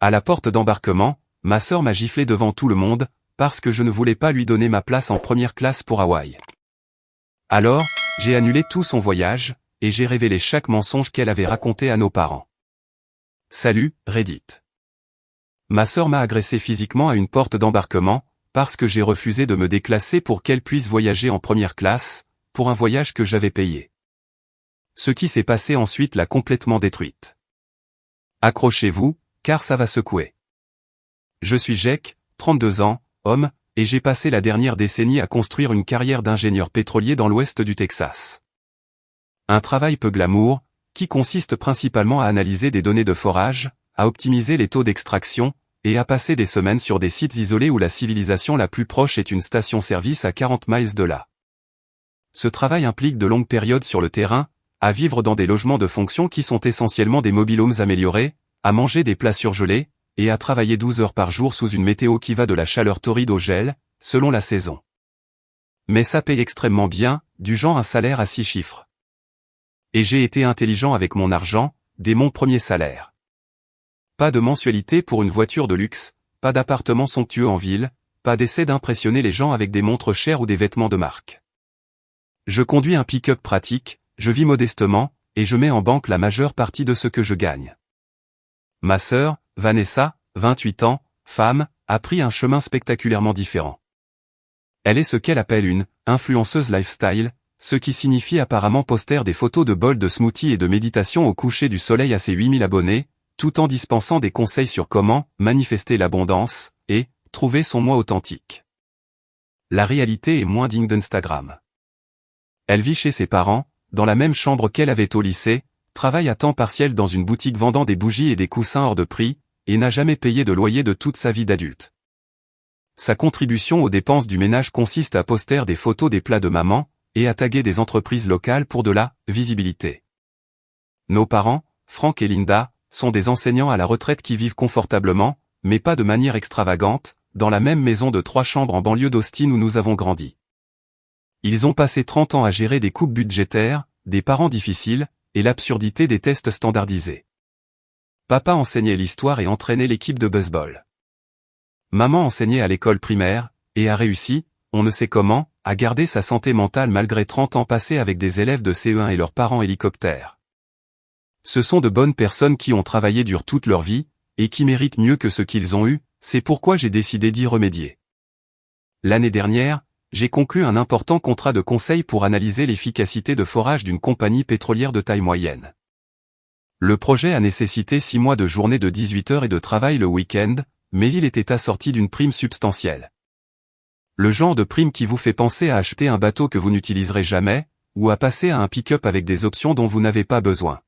À la porte d'embarquement, ma sœur m'a giflé devant tout le monde, parce que je ne voulais pas lui donner ma place en première classe pour Hawaï. Alors, j'ai annulé tout son voyage, et j'ai révélé chaque mensonge qu'elle avait raconté à nos parents. Salut, Reddit. Ma sœur m'a agressé physiquement à une porte d'embarquement, parce que j'ai refusé de me déclasser pour qu'elle puisse voyager en première classe, pour un voyage que j'avais payé. Ce qui s'est passé ensuite l'a complètement détruite. Accrochez-vous, car ça va secouer. Je suis Jake, 32 ans, homme, et j'ai passé la dernière décennie à construire une carrière d'ingénieur pétrolier dans l'ouest du Texas. Un travail peu glamour, qui consiste principalement à analyser des données de forage, à optimiser les taux d'extraction, et à passer des semaines sur des sites isolés où la civilisation la plus proche est une station-service à 40 miles de là. Ce travail implique de longues périodes sur le terrain, à vivre dans des logements de fonction qui sont essentiellement des mobil-homes améliorés, à manger des plats surgelés, et à travailler 12 heures par jour sous une météo qui va de la chaleur torride au gel, selon la saison. Mais ça paye extrêmement bien, du genre un salaire à 6 chiffres. Et j'ai été intelligent avec mon argent, dès mon premier salaire. Pas de mensualité pour une voiture de luxe, pas d'appartement somptueux en ville, pas d'essai d'impressionner les gens avec des montres chères ou des vêtements de marque. Je conduis un pick-up pratique, je vis modestement, et je mets en banque la majeure partie de ce que je gagne. Ma sœur, Vanessa, 28 ans, femme, a pris un chemin spectaculairement différent. Elle est ce qu'elle appelle une « influenceuse lifestyle », ce qui signifie apparemment poster des photos de bols de smoothie et de méditation au coucher du soleil à ses 8000 abonnés, tout en dispensant des conseils sur comment manifester l'abondance et trouver son moi authentique. La réalité est moins digne d'Instagram. Elle vit chez ses parents, dans la même chambre qu'elle avait au lycée, travaille à temps partiel dans une boutique vendant des bougies et des coussins hors de prix, et n'a jamais payé de loyer de toute sa vie d'adulte. Sa contribution aux dépenses du ménage consiste à poster des photos des plats de maman, et à taguer des entreprises locales pour de la visibilité. Nos parents, Frank et Linda, sont des enseignants à la retraite qui vivent confortablement, mais pas de manière extravagante, dans la même maison de 3 chambres en banlieue d'Austin où nous avons grandi. Ils ont passé 30 ans à gérer des coupes budgétaires, des parents difficiles, et l'absurdité des tests standardisés. Papa enseignait l'histoire et entraînait l'équipe de baseball. Maman enseignait à l'école primaire, et a réussi, on ne sait comment, à garder sa santé mentale malgré 30 ans passés avec des élèves de CE1 et leurs parents hélicoptères. Ce sont de bonnes personnes qui ont travaillé dur toute leur vie, et qui méritent mieux que ce qu'ils ont eu, c'est pourquoi j'ai décidé d'y remédier. L'année dernière, j'ai conclu un important contrat de conseil pour analyser l'efficacité de forage d'une compagnie pétrolière de taille moyenne. Le projet a nécessité 6 mois de journée de 18 heures et de travail le week-end, mais il était assorti d'une prime substantielle. Le genre de prime qui vous fait penser à acheter un bateau que vous n'utiliserez jamais, ou à passer à un pick-up avec des options dont vous n'avez pas besoin.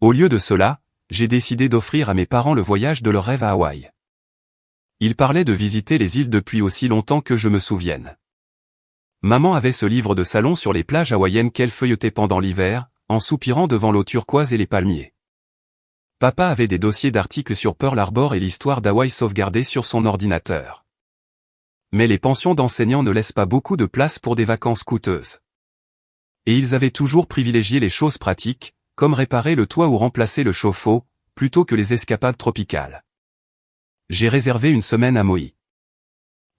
Au lieu de cela, j'ai décidé d'offrir à mes parents le voyage de leur rêve à Hawaï. Ils parlaient de visiter les îles depuis aussi longtemps que je me souvienne. Maman avait ce livre de salon sur les plages hawaïennes qu'elle feuilletait pendant l'hiver, en soupirant devant l'eau turquoise et les palmiers. Papa avait des dossiers d'articles sur Pearl Harbor et l'histoire d'Hawaï sauvegardés sur son ordinateur. Mais les pensions d'enseignants ne laissent pas beaucoup de place pour des vacances coûteuses. Et ils avaient toujours privilégié les choses pratiques, comme réparer le toit ou remplacer le chauffe-eau, plutôt que les escapades tropicales. J'ai réservé une semaine à Maui.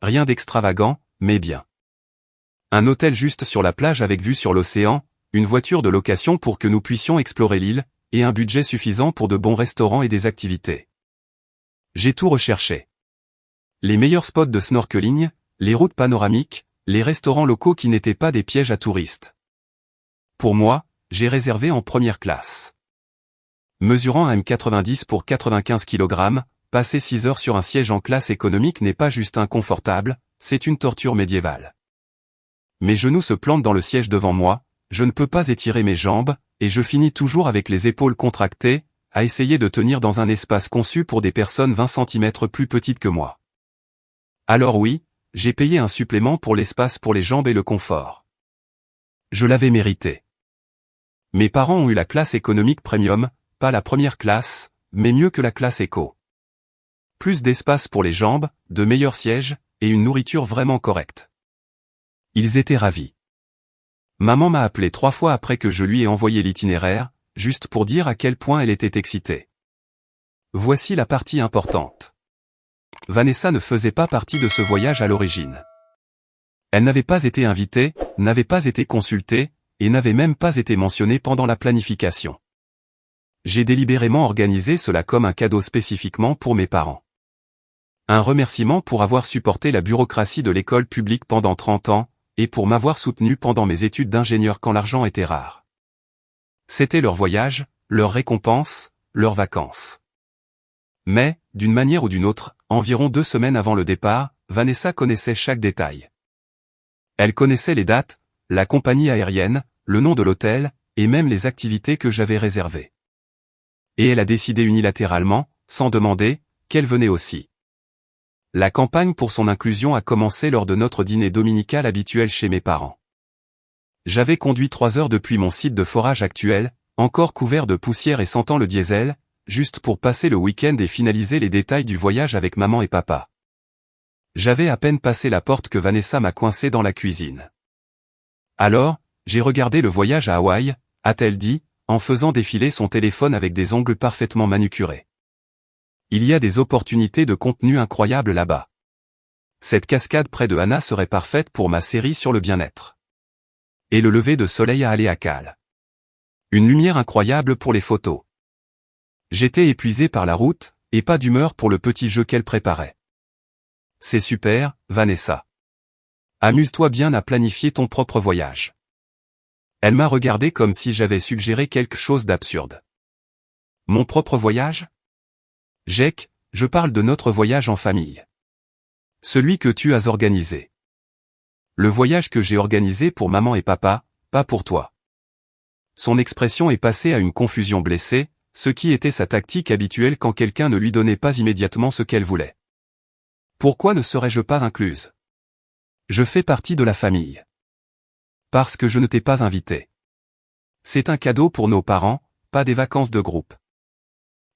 Rien d'extravagant, mais bien. Un hôtel juste sur la plage avec vue sur l'océan, une voiture de location pour que nous puissions explorer l'île, et un budget suffisant pour de bons restaurants et des activités. J'ai tout recherché. Les meilleurs spots de snorkeling, les routes panoramiques, les restaurants locaux qui n'étaient pas des pièges à touristes. Pour moi, j'ai réservé en première classe. Mesurant 1m90 pour 95 kg, passer 6 heures sur un siège en classe économique n'est pas juste inconfortable, c'est une torture médiévale. Mes genoux se plantent dans le siège devant moi, je ne peux pas étirer mes jambes, et je finis toujours avec les épaules contractées, à essayer de tenir dans un espace conçu pour des personnes 20 cm plus petites que moi. Alors oui, j'ai payé un supplément pour l'espace pour les jambes et le confort. Je l'avais mérité. Mes parents ont eu la classe économique premium, pas la première classe, mais mieux que la classe éco. Plus d'espace pour les jambes, de meilleurs sièges, et une nourriture vraiment correcte. Ils étaient ravis. Maman m'a appelé 3 fois après que je lui ai envoyé l'itinéraire, juste pour dire à quel point elle était excitée. Voici la partie importante. Vanessa ne faisait pas partie de ce voyage à l'origine. Elle n'avait pas été invitée, n'avait pas été consultée, et n'avait même pas été mentionnée pendant la planification. J'ai délibérément organisé cela comme un cadeau spécifiquement pour mes parents. Un remerciement pour avoir supporté la bureaucratie de l'école publique pendant 30 ans, et pour m'avoir soutenu pendant mes études d'ingénieur quand l'argent était rare. C'était leur voyage, leur récompense, leurs vacances. Mais, d'une manière ou d'une autre, environ 2 semaines avant le départ, Vanessa connaissait chaque détail. Elle connaissait les dates, la compagnie aérienne, le nom de l'hôtel, et même les activités que j'avais réservées. Et elle a décidé unilatéralement, sans demander, qu'elle venait aussi. La campagne pour son inclusion a commencé lors de notre dîner dominical habituel chez mes parents. J'avais conduit 3 heures depuis mon site de forage actuel, encore couvert de poussière et sentant le diesel, juste pour passer le week-end et finaliser les détails du voyage avec maman et papa. J'avais à peine passé la porte que Vanessa m'a coincé dans la cuisine. Alors, j'ai regardé le voyage à Hawaï, a-t-elle dit, en faisant défiler son téléphone avec des ongles parfaitement manucurés. Il y a des opportunités de contenu incroyables là-bas. Cette cascade près de Hana serait parfaite pour ma série sur le bien-être. Et le lever de soleil à Haleakala. Une lumière incroyable pour les photos. J'étais épuisé par la route, et pas d'humeur pour le petit jeu qu'elle préparait. C'est super, Vanessa. Amuse-toi bien à planifier ton propre voyage. Elle m'a regardé comme si j'avais suggéré quelque chose d'absurde. Mon propre voyage? Jake, je parle de notre voyage en famille. Celui que tu as organisé. Le voyage que j'ai organisé pour maman et papa, pas pour toi. Son expression est passée à une confusion blessée, ce qui était sa tactique habituelle quand quelqu'un ne lui donnait pas immédiatement ce qu'elle voulait. Pourquoi ne serais-je pas incluse? Je fais partie de la famille. Parce que je ne t'ai pas invité. C'est un cadeau pour nos parents, pas des vacances de groupe.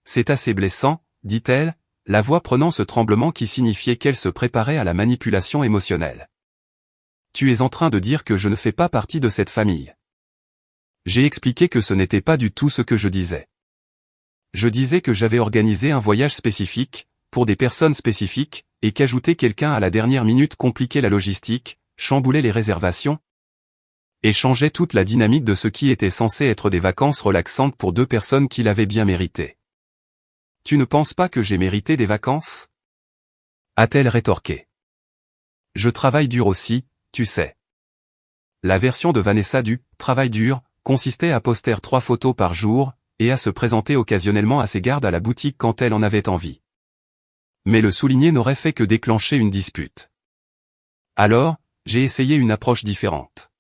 C'est assez blessant, dit-elle, la voix prenant ce tremblement qui signifiait qu'elle se préparait à la manipulation émotionnelle. Tu es en train de dire que je ne fais pas partie de cette famille. J'ai expliqué que ce n'était pas du tout ce que je disais. Je disais que j'avais organisé un voyage spécifique, pour des personnes spécifiques, et qu'ajouter quelqu'un à la dernière minute compliquait la logistique, chamboulait les réservations, et changeait toute la dynamique de ce qui était censé être des vacances relaxantes pour 2 personnes qui l'avaient bien mérité. Tu ne penses pas que j'ai mérité des vacances? A-t-elle rétorqué. Je travaille dur aussi, tu sais. La version de Vanessa du « travail dur » consistait à poster 3 photos par jour, et à se présenter occasionnellement à ses gardes à la boutique quand elle en avait envie. Mais le souligner n'aurait fait que déclencher une dispute. Alors, j'ai essayé une approche différente.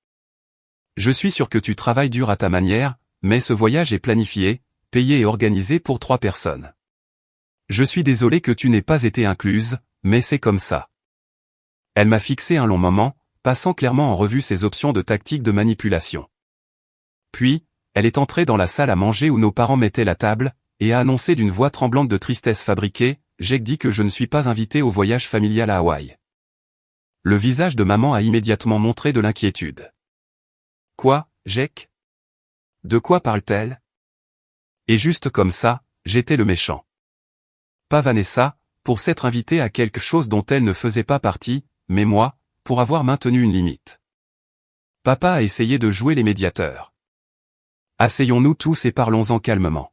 Je suis sûr que tu travailles dur à ta manière, mais ce voyage est planifié, payé et organisé pour 3 personnes. Je suis désolé que tu n'aies pas été incluse, mais c'est comme ça. Elle m'a fixé un long moment, passant clairement en revue ses options de tactique de manipulation. Puis, elle est entrée dans la salle à manger où nos parents mettaient la table, et a annoncé d'une voix tremblante de tristesse fabriquée, « Jake dit que je ne suis pas invité au voyage familial à Hawaï. » Le visage de maman a immédiatement montré de l'inquiétude. « Quoi, Jake? De quoi parle-t-elle? » Et juste comme ça, j'étais le méchant. Pas Vanessa, pour s'être invitée à quelque chose dont elle ne faisait pas partie, mais moi, pour avoir maintenu une limite. Papa a essayé de jouer les médiateurs. Asseyons-nous tous et parlons-en calmement.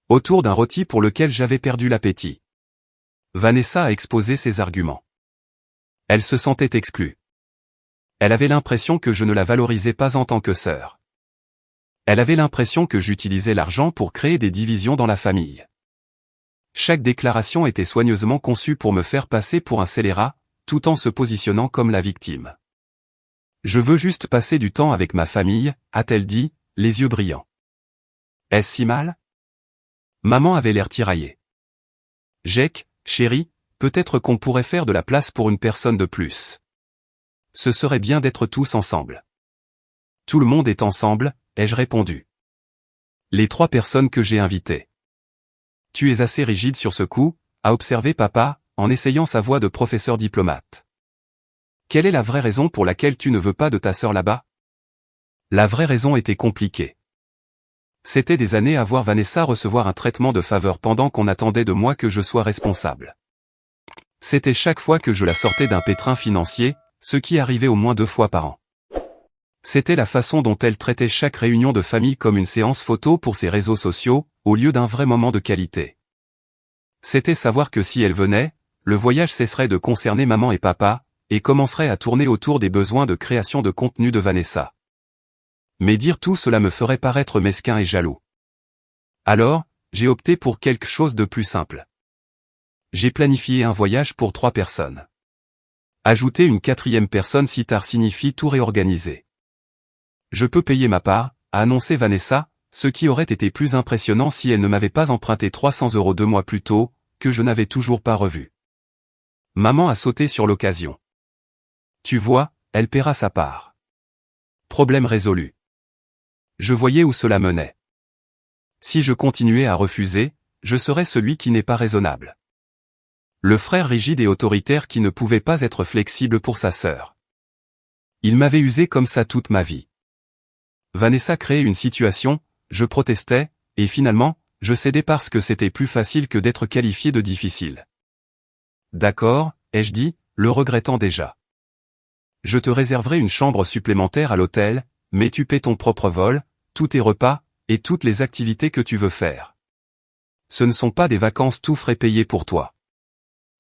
Autour d'un rôti pour lequel j'avais perdu l'appétit. Vanessa a exposé ses arguments. Elle se sentait exclue. Elle avait l'impression que je ne la valorisais pas en tant que sœur. Elle avait l'impression que j'utilisais l'argent pour créer des divisions dans la famille. Chaque déclaration était soigneusement conçue pour me faire passer pour un scélérat, tout en se positionnant comme la victime. Je veux juste passer du temps avec ma famille, a-t-elle dit, les yeux brillants. Est-ce si mal? Maman avait l'air tiraillée. Jake, chérie, peut-être qu'on pourrait faire de la place pour une personne de plus. Ce serait bien d'être tous ensemble. Tout le monde est ensemble, ai-je répondu. Les 3 personnes que j'ai invitées. Tu es assez rigide sur ce coup, a observé papa, en essayant sa voix de professeur diplomate. Quelle est la vraie raison pour laquelle tu ne veux pas de ta sœur là-bas? La vraie raison était compliquée. C'était des années à voir Vanessa recevoir un traitement de faveur pendant qu'on attendait de moi que je sois responsable. C'était chaque fois que je la sortais d'un pétrin financier, ce qui arrivait au moins 2 fois par an. C'était la façon dont elle traitait chaque réunion de famille comme une séance photo pour ses réseaux sociaux, au lieu d'un vrai moment de qualité. C'était savoir que si elle venait, le voyage cesserait de concerner maman et papa, et commencerait à tourner autour des besoins de création de contenu de Vanessa. Mais dire tout cela me ferait paraître mesquin et jaloux. Alors, j'ai opté pour quelque chose de plus simple. J'ai planifié un voyage pour 3 personnes. Ajouter une 4e personne si tard signifie tout réorganiser. Je peux payer ma part, a annoncé Vanessa, ce qui aurait été plus impressionnant si elle ne m'avait pas emprunté 300 € 2 mois plus tôt, que je n'avais toujours pas revu. Maman a sauté sur l'occasion. Tu vois, elle paiera sa part. Problème résolu. Je voyais où cela menait. Si je continuais à refuser, je serais celui qui n'est pas raisonnable. Le frère rigide et autoritaire qui ne pouvait pas être flexible pour sa sœur. Il m'avait usé comme ça toute ma vie. Vanessa créait une situation, je protestais, et finalement, je cédais parce que c'était plus facile que d'être qualifié de difficile. D'accord, ai-je dit, le regrettant déjà. Je te réserverai une chambre supplémentaire à l'hôtel, mais tu paies ton propre vol, tous tes repas, et toutes les activités que tu veux faire. Ce ne sont pas des vacances tout frais payés pour toi.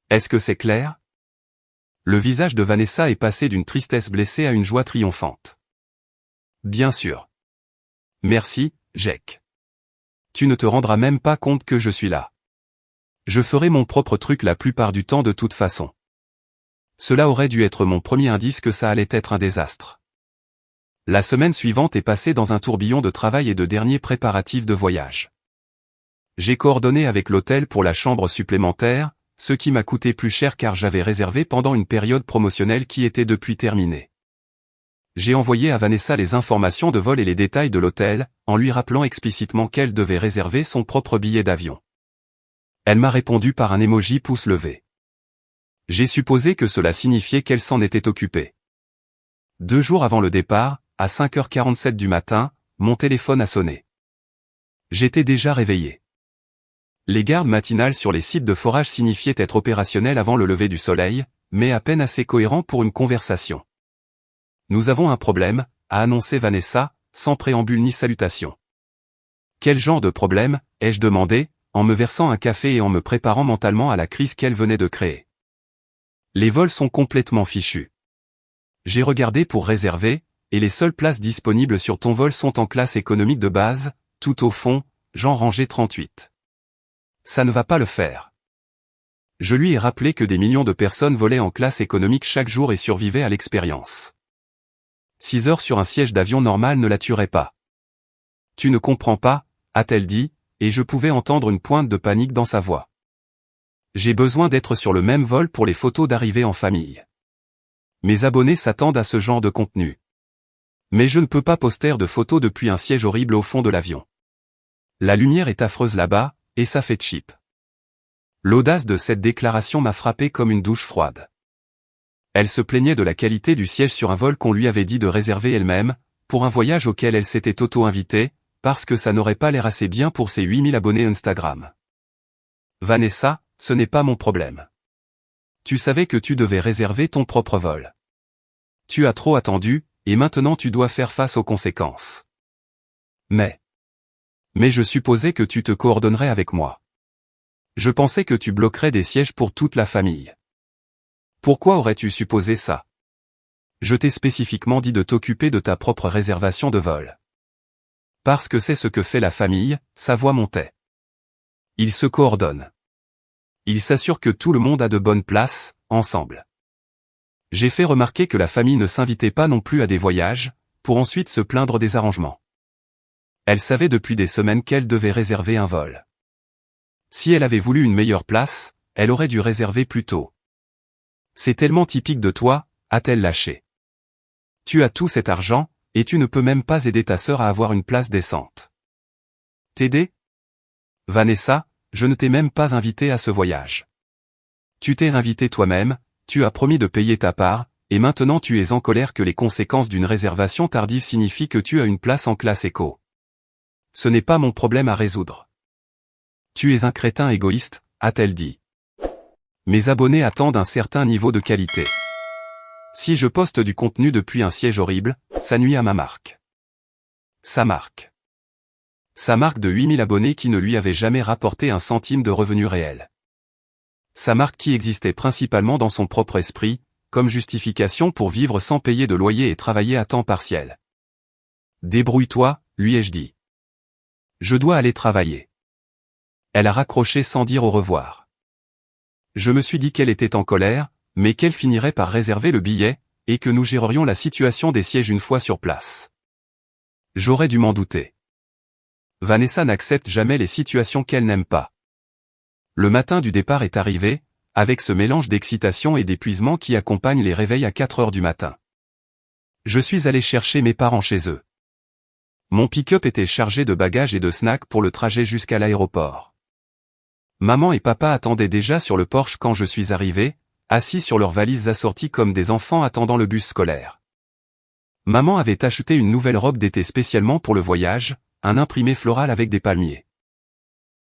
Est-ce que c'est clair? Le visage de Vanessa est passé d'une tristesse blessée à une joie triomphante. Bien sûr. Merci, Jack. Tu ne te rendras même pas compte que je suis là. Je ferai mon propre truc la plupart du temps de toute façon. Cela aurait dû être mon premier indice que ça allait être un désastre. La semaine suivante est passée dans un tourbillon de travail et de derniers préparatifs de voyage. J'ai coordonné avec l'hôtel pour la chambre supplémentaire, ce qui m'a coûté plus cher car j'avais réservé pendant une période promotionnelle qui était depuis terminée. J'ai envoyé à Vanessa les informations de vol et les détails de l'hôtel, en lui rappelant explicitement qu'elle devait réserver son propre billet d'avion. Elle m'a répondu par un emoji pouce levé. J'ai supposé que cela signifiait qu'elle s'en était occupée. 2 jours avant le départ, à 5h47 du matin, mon téléphone a sonné. J'étais déjà réveillé. Les gardes matinales sur les sites de forage signifiaient être opérationnelles avant le lever du soleil, mais à peine assez cohérents pour une conversation. Nous avons un problème, a annoncé Vanessa, sans préambule ni salutation. Quel genre de problème, ai-je demandé, en me versant un café et en me préparant mentalement à la crise qu'elle venait de créer. Les vols sont complètement fichus. J'ai regardé pour réserver, et les seules places disponibles sur ton vol sont en classe économique de base, tout au fond, genre rangée 38. Ça ne va pas le faire. Je lui ai rappelé que des millions de personnes volaient en classe économique chaque jour et survivaient à l'expérience. 6 heures sur un siège d'avion normal ne la tuerait pas. Tu ne comprends pas, a-t-elle dit, et je pouvais entendre une pointe de panique dans sa voix. J'ai besoin d'être sur le même vol pour les photos d'arrivée en famille. Mes abonnés s'attendent à ce genre de contenu. Mais je ne peux pas poster de photos depuis un siège horrible au fond de l'avion. La lumière est affreuse là-bas, et ça fait cheap. L'audace de cette déclaration m'a frappé comme une douche froide. Elle se plaignait de la qualité du siège sur un vol qu'on lui avait dit de réserver elle-même, pour un voyage auquel elle s'était auto-invitée, parce que ça n'aurait pas l'air assez bien pour ses 8000 abonnés Instagram. Vanessa, ce n'est pas mon problème. Tu savais que tu devais réserver ton propre vol. Tu as trop attendu, et maintenant tu dois faire face aux conséquences. Mais je supposais que tu te coordonnerais avec moi. Je pensais que tu bloquerais des sièges pour toute la famille. Pourquoi aurais-tu supposé ça? Je t'ai spécifiquement dit de t'occuper de ta propre réservation de vol. Parce que c'est ce que fait la famille, sa voix montait. Ils se coordonnent. Ils s'assurent que tout le monde a de bonnes places, ensemble. J'ai fait remarquer que la famille ne s'invitait pas non plus à des voyages, pour ensuite se plaindre des arrangements. Elle savait depuis des semaines qu'elle devait réserver un vol. Si elle avait voulu une meilleure place, elle aurait dû réserver plus tôt. C'est tellement typique de toi, a-t-elle lâché. Tu as tout cet argent, et tu ne peux même pas aider ta sœur à avoir une place décente. T'aider? Vanessa, je ne t'ai même pas invité à ce voyage. Tu t'es invité toi-même, tu as promis de payer ta part, et maintenant tu es en colère que les conséquences d'une réservation tardive signifient que tu as une place en classe éco. Ce n'est pas mon problème à résoudre. Tu es un crétin égoïste, a-t-elle dit. Mes abonnés attendent un certain niveau de qualité. Si je poste du contenu depuis un siège horrible, ça nuit à ma marque. Sa marque. Sa marque de 8000 abonnés qui ne lui avait jamais rapporté un centime de revenu réel. Sa marque qui existait principalement dans son propre esprit, comme justification pour vivre sans payer de loyer et travailler à temps partiel. Débrouille-toi, lui ai-je dit. Je dois aller travailler. Elle a raccroché sans dire au revoir. Je me suis dit qu'elle était en colère, mais qu'elle finirait par réserver le billet, et que nous gérerions la situation des sièges une fois sur place. J'aurais dû m'en douter. Vanessa n'accepte jamais les situations qu'elle n'aime pas. Le matin du départ est arrivé, avec ce mélange d'excitation et d'épuisement qui accompagne les réveils à 4 heures du matin. Je suis allé chercher mes parents chez eux. Mon pick-up était chargé de bagages et de snacks pour le trajet jusqu'à l'aéroport. Maman et papa attendaient déjà sur le porche quand je suis arrivé, assis sur leurs valises assorties comme des enfants attendant le bus scolaire. Maman avait acheté une nouvelle robe d'été spécialement pour le voyage, un imprimé floral avec des palmiers.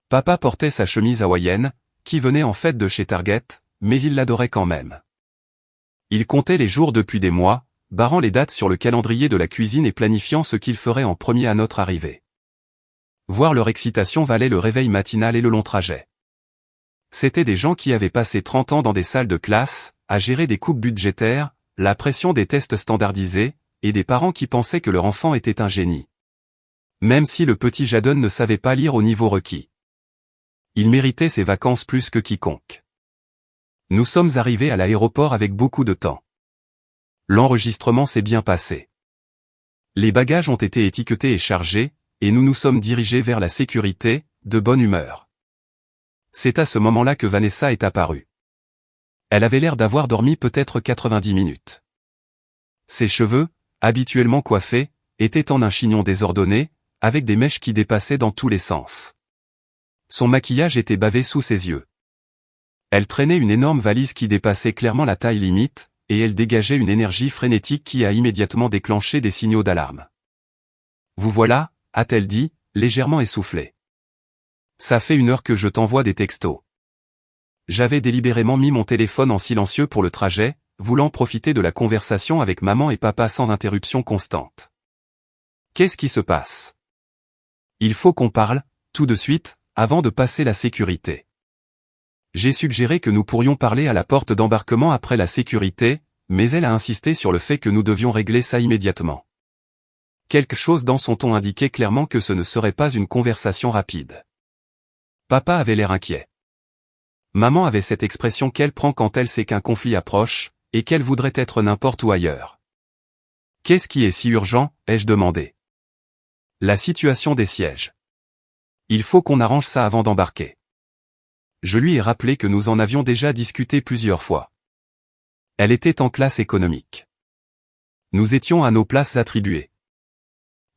Papa portait sa chemise hawaïenne, qui venait en fait de chez Target, mais il l'adorait quand même. Il comptait les jours depuis des mois, barrant les dates sur le calendrier de la cuisine et planifiant ce qu'il ferait en premier à notre arrivée. Voir leur excitation valait le réveil matinal et le long trajet. C'étaient des gens qui avaient passé 30 ans dans des salles de classe, à gérer des coupes budgétaires, la pression des tests standardisés, et des parents qui pensaient que leur enfant était un génie. Même si le petit Jadon ne savait pas lire au niveau requis. Il méritait ses vacances plus que quiconque. Nous sommes arrivés à l'aéroport avec beaucoup de temps. L'enregistrement s'est bien passé. Les bagages ont été étiquetés et chargés, et nous nous sommes dirigés vers la sécurité, de bonne humeur. C'est à ce moment-là que Vanessa est apparue. Elle avait l'air d'avoir dormi peut-être 90 minutes. Ses cheveux, habituellement coiffés, étaient en un chignon désordonné, avec des mèches qui dépassaient dans tous les sens. Son maquillage était bavé sous ses yeux. Elle traînait une énorme valise qui dépassait clairement la taille limite, et elle dégageait une énergie frénétique qui a immédiatement déclenché des signaux d'alarme. « Vous voilà » a-t-elle dit, légèrement essoufflée. « Ça fait 1 heure que je t'envoie des textos. » J'avais délibérément mis mon téléphone en silencieux pour le trajet, voulant profiter de la conversation avec maman et papa sans interruption constante. « Qu'est-ce qui se passe ? » « Il faut qu'on parle, tout de suite, avant de passer la sécurité. » J'ai suggéré que nous pourrions parler à la porte d'embarquement après la sécurité, mais elle a insisté sur le fait que nous devions régler ça immédiatement. Quelque chose dans son ton indiquait clairement que ce ne serait pas une conversation rapide. Papa avait l'air inquiet. Maman avait cette expression qu'elle prend quand elle sait qu'un conflit approche, et qu'elle voudrait être n'importe où ailleurs. « Qu'est-ce qui est si urgent ?» ai-je demandé. La situation des sièges. Il faut qu'on arrange ça avant d'embarquer. Je lui ai rappelé que nous en avions déjà discuté plusieurs fois. Elle était en classe économique. Nous étions à nos places attribuées.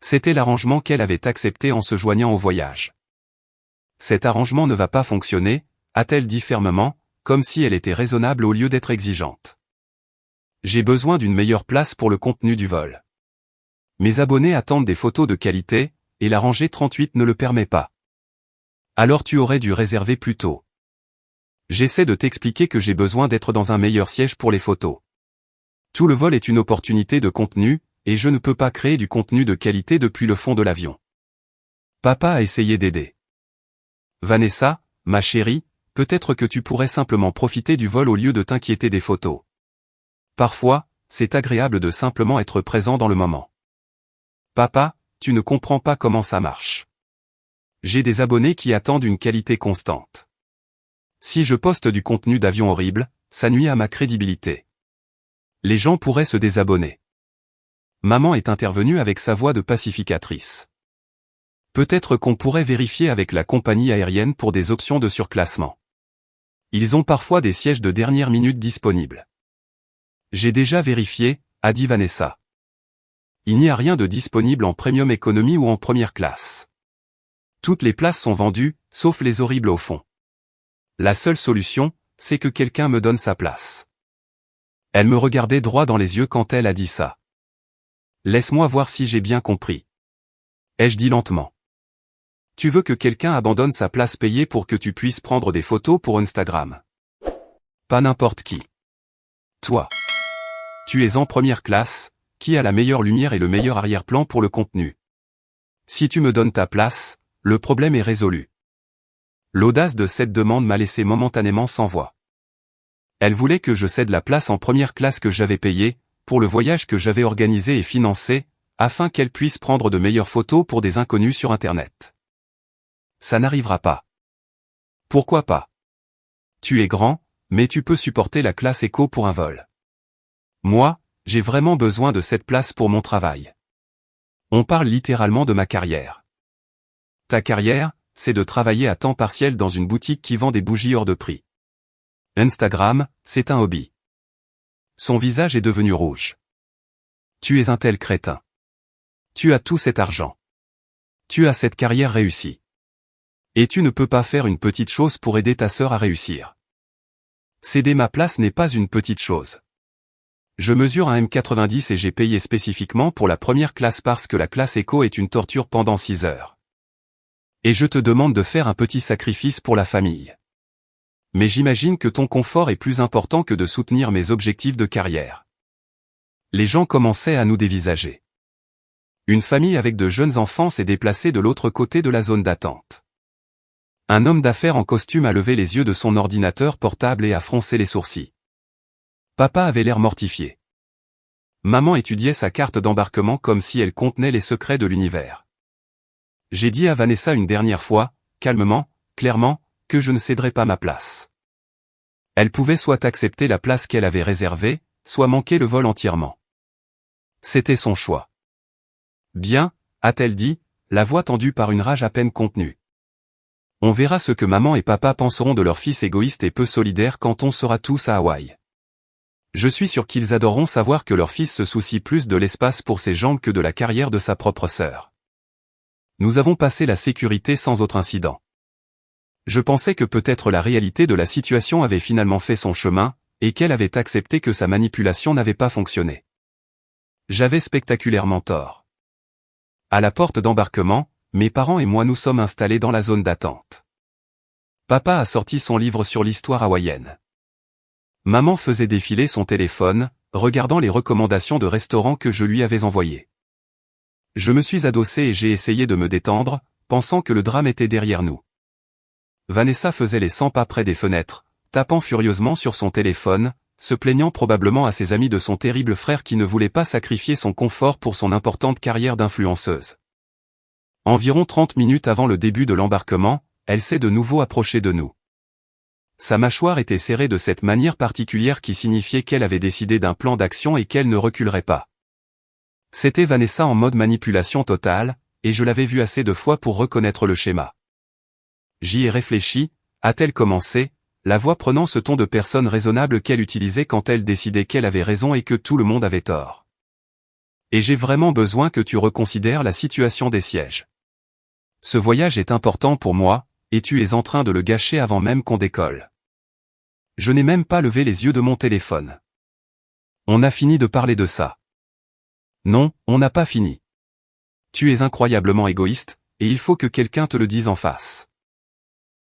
C'était l'arrangement qu'elle avait accepté en se joignant au voyage. Cet arrangement ne va pas fonctionner, a-t-elle dit fermement, comme si elle était raisonnable au lieu d'être exigeante. J'ai besoin d'une meilleure place pour le contenu du vol. Mes abonnés attendent des photos de qualité, et la rangée 38 ne le permet pas. Alors tu aurais dû réserver plus tôt. J'essaie de t'expliquer que j'ai besoin d'être dans un meilleur siège pour les photos. Tout le vol est une opportunité de contenu, et je ne peux pas créer du contenu de qualité depuis le fond de l'avion. Papa a essayé d'aider. Vanessa, ma chérie, peut-être que tu pourrais simplement profiter du vol au lieu de t'inquiéter des photos. Parfois, c'est agréable de simplement être présent dans le moment. Papa, tu ne comprends pas comment ça marche. J'ai des abonnés qui attendent une qualité constante. Si je poste du contenu d'avion horrible, ça nuit à ma crédibilité. Les gens pourraient se désabonner. Maman est intervenue avec sa voix de pacificatrice. Peut-être qu'on pourrait vérifier avec la compagnie aérienne pour des options de surclassement. Ils ont parfois des sièges de dernière minute disponibles. J'ai déjà vérifié, a dit Vanessa. Il n'y a rien de disponible en premium économie ou en première classe. Toutes les places sont vendues, sauf les horribles au fond. La seule solution, c'est que quelqu'un me donne sa place. Elle me regardait droit dans les yeux quand elle a dit ça. Laisse-moi voir si j'ai bien compris. Ai-je dit lentement. Tu veux que quelqu'un abandonne sa place payée pour que tu puisses prendre des photos pour Instagram. Pas n'importe qui. Toi. Tu es en première classe, qui a la meilleure lumière et le meilleur arrière-plan pour le contenu. Si tu me donnes ta place, le problème est résolu. L'audace de cette demande m'a laissé momentanément sans voix. Elle voulait que je cède la place en première classe que j'avais payée, pour le voyage que j'avais organisé et financé, afin qu'elle puisse prendre de meilleures photos pour des inconnus sur Internet. Ça n'arrivera pas. Pourquoi pas? Tu es grand, mais tu peux supporter la classe éco pour un vol. Moi, j'ai vraiment besoin de cette place pour mon travail. On parle littéralement de ma carrière. Ta carrière, c'est de travailler à temps partiel dans une boutique qui vend des bougies hors de prix. Instagram, c'est un hobby. Son visage est devenu rouge. Tu es un tel crétin. Tu as tout cet argent. Tu as cette carrière réussie. Et tu ne peux pas faire une petite chose pour aider ta sœur à réussir. Céder ma place n'est pas une petite chose. Je mesure un m90 et j'ai payé spécifiquement pour la première classe parce que la classe éco est une torture pendant 6 heures. Et je te demande de faire un petit sacrifice pour la famille. Mais j'imagine que ton confort est plus important que de soutenir mes objectifs de carrière. Les gens commençaient à nous dévisager. Une famille avec de jeunes enfants s'est déplacée de l'autre côté de la zone d'attente. Un homme d'affaires en costume a levé les yeux de son ordinateur portable et a froncé les sourcils. Papa avait l'air mortifié. Maman étudiait sa carte d'embarquement comme si elle contenait les secrets de l'univers. J'ai dit à Vanessa une dernière fois, calmement, clairement, que je ne céderais pas ma place. Elle pouvait soit accepter la place qu'elle avait réservée, soit manquer le vol entièrement. C'était son choix. Bien, a-t-elle dit, la voix tendue par une rage à peine contenue. On verra ce que maman et papa penseront de leur fils égoïste et peu solidaire quand on sera tous à Hawaï. Je suis sûr qu'ils adoreront savoir que leur fils se soucie plus de l'espace pour ses jambes que de la carrière de sa propre sœur. Nous avons passé la sécurité sans autre incident. Je pensais que peut-être la réalité de la situation avait finalement fait son chemin, et qu'elle avait accepté que sa manipulation n'avait pas fonctionné. J'avais spectaculairement tort. À la porte d'embarquement, mes parents et moi nous sommes installés dans la zone d'attente. Papa a sorti son livre sur l'histoire hawaïenne. Maman faisait défiler son téléphone, regardant les recommandations de restaurants que je lui avais envoyées. Je me suis adossé et j'ai essayé de me détendre, pensant que le drame était derrière nous. Vanessa faisait les 100 pas près des fenêtres, tapant furieusement sur son téléphone, se plaignant probablement à ses amis de son terrible frère qui ne voulait pas sacrifier son confort pour son importante carrière d'influenceuse. Environ 30 minutes avant le début de l'embarquement, elle s'est de nouveau approchée de nous. Sa mâchoire était serrée de cette manière particulière qui signifiait qu'elle avait décidé d'un plan d'action et qu'elle ne reculerait pas. C'était Vanessa en mode manipulation totale, et je l'avais vue assez de fois pour reconnaître le schéma. J'y ai réfléchi, a-t-elle commencé, la voix prenant ce ton de personne raisonnable qu'elle utilisait quand elle décidait qu'elle avait raison et que tout le monde avait tort. Et j'ai vraiment besoin que tu reconsidères la situation des sièges. Ce voyage est important pour moi, et tu es en train de le gâcher avant même qu'on décolle. Je n'ai même pas levé les yeux de mon téléphone. On a fini de parler de ça. Non, on n'a pas fini. Tu es incroyablement égoïste, et il faut que quelqu'un te le dise en face.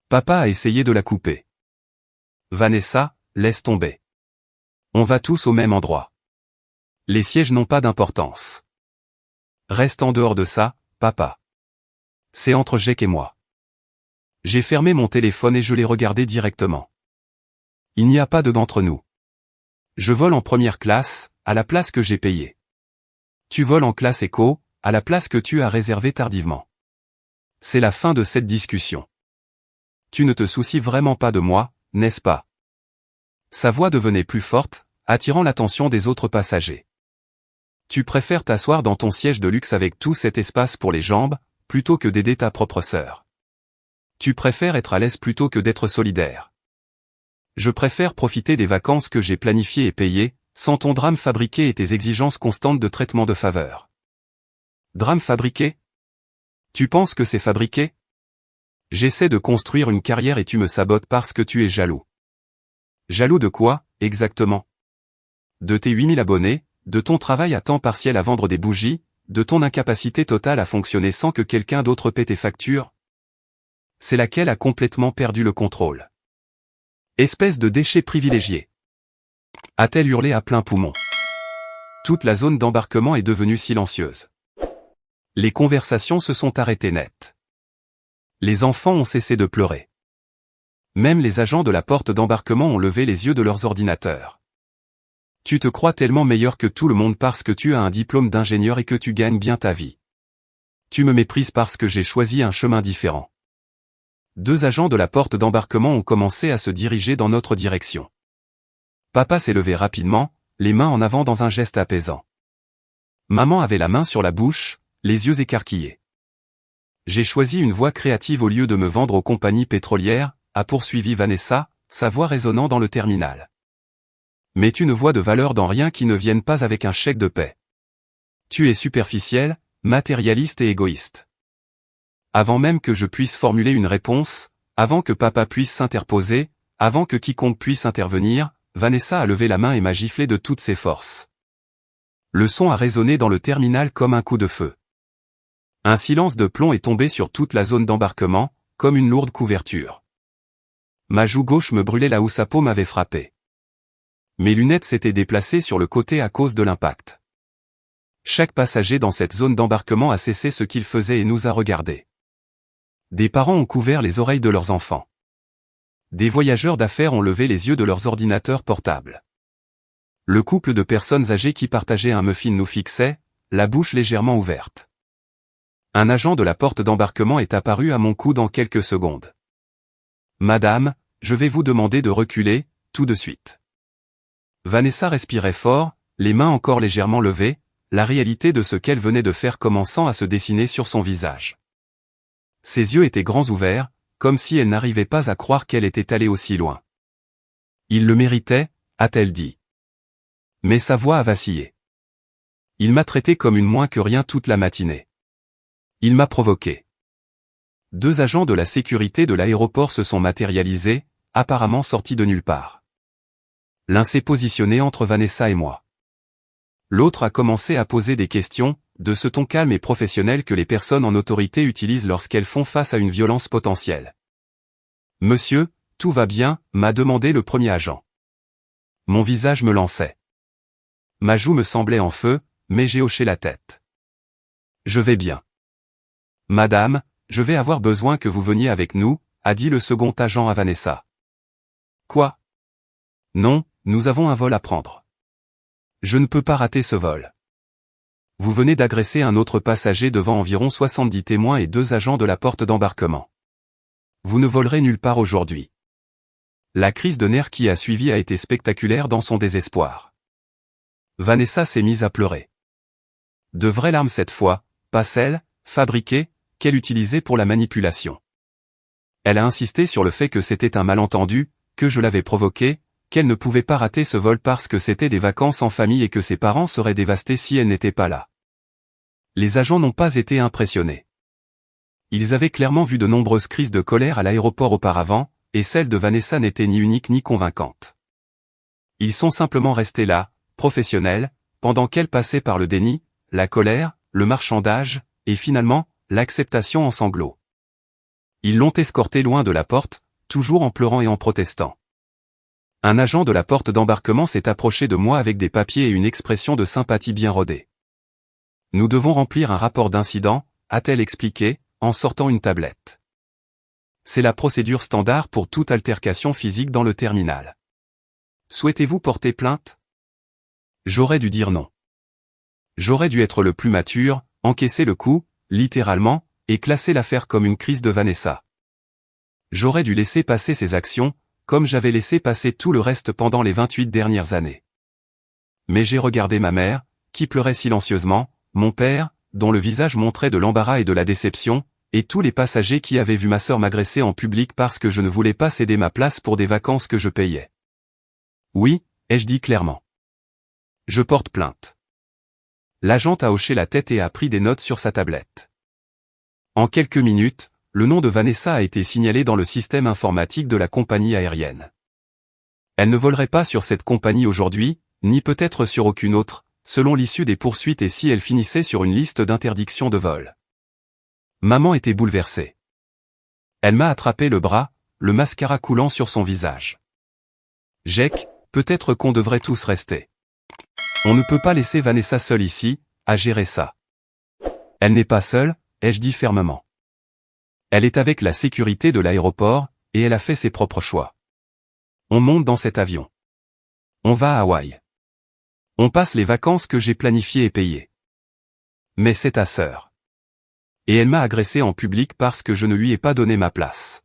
Papa a essayé de la couper. Vanessa, laisse tomber. On va tous au même endroit. Les sièges n'ont pas d'importance. Reste en dehors de ça, papa. C'est entre Jake et moi. J'ai fermé mon téléphone et je l'ai regardé directement. Il n'y a pas d'entre nous. Je vole en première classe, à la place que j'ai payée. Tu voles en classe éco, à la place que tu as réservée tardivement. C'est la fin de cette discussion. Tu ne te soucies vraiment pas de moi, n'est-ce pas? Sa voix devenait plus forte, attirant l'attention des autres passagers. Tu préfères t'asseoir dans ton siège de luxe avec tout cet espace pour les jambes, plutôt que d'aider ta propre sœur. Tu préfères être à l'aise plutôt que d'être solidaire. Je préfère profiter des vacances que j'ai planifiées et payées, sans ton drame fabriqué et tes exigences constantes de traitement de faveur. Drame fabriqué? Tu penses que c'est fabriqué? J'essaie de construire une carrière et tu me sabotes parce que tu es jaloux. Jaloux de quoi, exactement? De tes 8000 abonnés, de ton travail à temps partiel à vendre des bougies, de ton incapacité totale à fonctionner sans que quelqu'un d'autre paie tes factures? c'est laquelle a complètement perdu le contrôle. Espèce de déchet privilégié. A-t-elle hurlé à plein poumon. Toute la zone d'embarquement est devenue silencieuse. Les conversations se sont arrêtées net. Les enfants ont cessé de pleurer. Même les agents de la porte d'embarquement ont levé les yeux de leurs ordinateurs. Tu te crois tellement meilleur que tout le monde parce que tu as un diplôme d'ingénieur et que tu gagnes bien ta vie. Tu me méprises parce que j'ai choisi un chemin différent. Deux agents de la porte d'embarquement ont commencé à se diriger dans notre direction. Papa s'est levé rapidement, les mains en avant dans un geste apaisant. Maman avait la main sur la bouche, les yeux écarquillés. J'ai choisi une voie créative au lieu de me vendre aux compagnies pétrolières, a poursuivi Vanessa, sa voix résonnant dans le terminal. Mais tu ne vois de valeur dans rien qui ne vienne pas avec un chèque de paie. Tu es superficiel, matérialiste et égoïste. Avant même que je puisse formuler une réponse, avant que papa puisse s'interposer, avant que quiconque puisse intervenir, Vanessa a levé la main et m'a giflé de toutes ses forces. Le son a résonné dans le terminal comme un coup de feu. Un silence de plomb est tombé sur toute la zone d'embarquement, comme une lourde couverture. Ma joue gauche me brûlait là où sa paume m'avait frappé. Mes lunettes s'étaient déplacées sur le côté à cause de l'impact. Chaque passager dans cette zone d'embarquement a cessé ce qu'il faisait et nous a regardés. Des parents ont couvert les oreilles de leurs enfants. Des voyageurs d'affaires ont levé les yeux de leurs ordinateurs portables. Le couple de personnes âgées qui partageaient un muffin nous fixait, la bouche légèrement ouverte. Un agent de la porte d'embarquement est apparu à mon coude en quelques secondes. Madame, je vais vous demander de reculer, tout de suite. Vanessa respirait fort, les mains encore légèrement levées, la réalité de ce qu'elle venait de faire commençant à se dessiner sur son visage. Ses yeux étaient grands ouverts, comme si elle n'arrivait pas à croire qu'elle était allée aussi loin. Il le méritait, a-t-elle dit. Mais sa voix a vacillé. Il m'a traité comme une moins que rien toute la matinée. Il m'a provoqué. Deux agents de la sécurité de l'aéroport se sont matérialisés, apparemment sortis de nulle part. L'un s'est positionné entre Vanessa et moi. L'autre a commencé à poser des questions, de ce ton calme et professionnel que les personnes en autorité utilisent lorsqu'elles font face à une violence potentielle. Monsieur, tout va bien, m'a demandé le premier agent. Mon visage me lançait. Ma joue me semblait en feu, mais j'ai hoché la tête. Je vais bien. Madame, je vais avoir besoin que vous veniez avec nous, a dit le second agent à Vanessa. Quoi? Non, nous avons un vol à prendre. Je ne peux pas rater ce vol. Vous venez d'agresser un autre passager devant environ 70 témoins et deux agents de la porte d'embarquement. Vous ne volerez nulle part aujourd'hui. La crise de nerfs qui a suivi a été spectaculaire dans son désespoir. Vanessa s'est mise à pleurer. De vraies larmes cette fois, pas celles, fabriquées, qu'elle utilisait pour la manipulation. Elle a insisté sur le fait que c'était un malentendu, que je l'avais provoqué, qu'elle ne pouvait pas rater ce vol parce que c'était des vacances en famille et que ses parents seraient dévastés si elle n'était pas là. Les agents n'ont pas été impressionnés. Ils avaient clairement vu de nombreuses crises de colère à l'aéroport auparavant, et celle de Vanessa n'était ni unique ni convaincante. Ils sont simplement restés là, professionnels, pendant qu'elle passait par le déni, la colère, le marchandage, et finalement, l'acceptation en sanglots. Ils l'ont escortée loin de la porte, toujours en pleurant et en protestant. Un agent de la porte d'embarquement s'est approché de moi avec des papiers et une expression de sympathie bien rodée. Nous devons remplir un rapport d'incident, a-t-elle expliqué, en sortant une tablette. C'est la procédure standard pour toute altercation physique dans le terminal. Souhaitez-vous porter plainte? J'aurais dû dire non. J'aurais dû être le plus mature, encaisser le coup, littéralement, et classer l'affaire comme une crise de Vanessa. J'aurais dû laisser passer ses actions, comme j'avais laissé passer tout le reste pendant les 28 dernières années. Mais j'ai regardé ma mère, qui pleurait silencieusement, mon père, dont le visage montrait de l'embarras et de la déception, et tous les passagers qui avaient vu ma sœur m'agresser en public parce que je ne voulais pas céder ma place pour des vacances que je payais. Oui, ai-je dit clairement. Je porte plainte. L'agent a hoché la tête et a pris des notes sur sa tablette. En quelques minutes, le nom de Vanessa a été signalé dans le système informatique de la compagnie aérienne. Elle ne volerait pas sur cette compagnie aujourd'hui, ni peut-être sur aucune autre, selon l'issue des poursuites et si elle finissait sur une liste d'interdiction de vol. Maman était bouleversée. Elle m'a attrapé le bras, le mascara coulant sur son visage. Jake, peut-être qu'on devrait tous rester. On ne peut pas laisser Vanessa seule ici, à gérer ça. Elle n'est pas seule, ai-je dit fermement. Elle est avec la sécurité de l'aéroport, et elle a fait ses propres choix. On monte dans cet avion. On va à Hawaï. On passe les vacances que j'ai planifiées et payées. Mais c'est ta sœur. Et elle m'a agressé en public parce que je ne lui ai pas donné ma place.